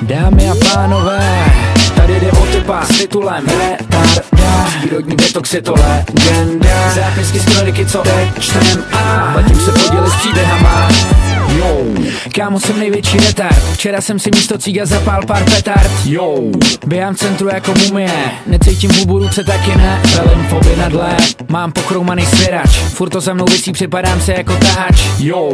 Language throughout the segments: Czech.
Dámy a pánové, tady jde o typa s titulem retarda. Přírodní detox je to legenda. Zápisky z kroniky, co teď čtem a letím se podělit s příběhama. Yo, kámo, jsem největší retard. Včera jsem si místo cíga zapál pár petard. Yo, běhám v centru jako mumie. Necítím hubu, ruce taky ne. Velím foby na dle. Mám pochroumaný svěrač. Furt to za mnou visí, připadám se jako tahač. Yo,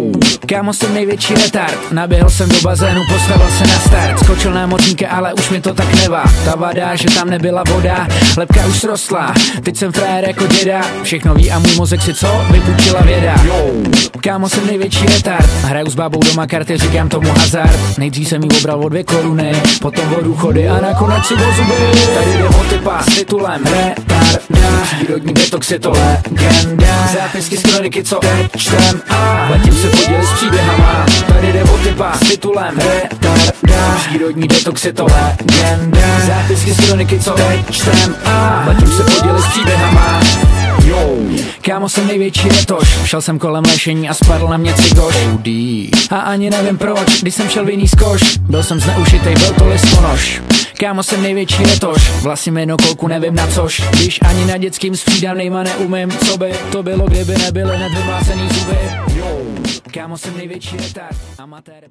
kámo, jsem největší retard. Naběhl jsem do bazénu, postavil se na start. Skočil na mocníka, ale už mi to tak nevá. Ta vada, že tam nebyla voda. Lepka už srostla, teď jsem frajer jako děda. Všechno ví a můj mozek si co? Vypůjčila věda. Yo, kámo, jsem největší retard. Hraju s bábou doma karty, říkám tomu hazard. Nejdřív jsem jí obral o 2 koruny, potom o důchody a nakonec si o zuby. Tady jde o typa s titulem retarda. Přírodní detox je to legenda. Zápisky z kroniky, co teď čtem a letím se podělit s příběhama. Tady jde o typa s titulem retarda. Přírodní detox je to legenda. Zápisky z kroniky, co teď čtem a letím se podělit s příběhama. Yo, kámo, jsem největší retoš. Šel jsem kolem lešení a spadl na mě cigoš. A ani nevím proč, když jsem šel v jiný skoš. Byl jsem zneušitej, byl to listonoš. Kámo, jsem největší retoš. Vlasy jméno kolku, nevím na což. Když ani na dětským střídanýma neumím. Co by to bylo, kdyby nebyly nedvymlácený zuby. Yo, kámo, jsem největší retard. Amatér.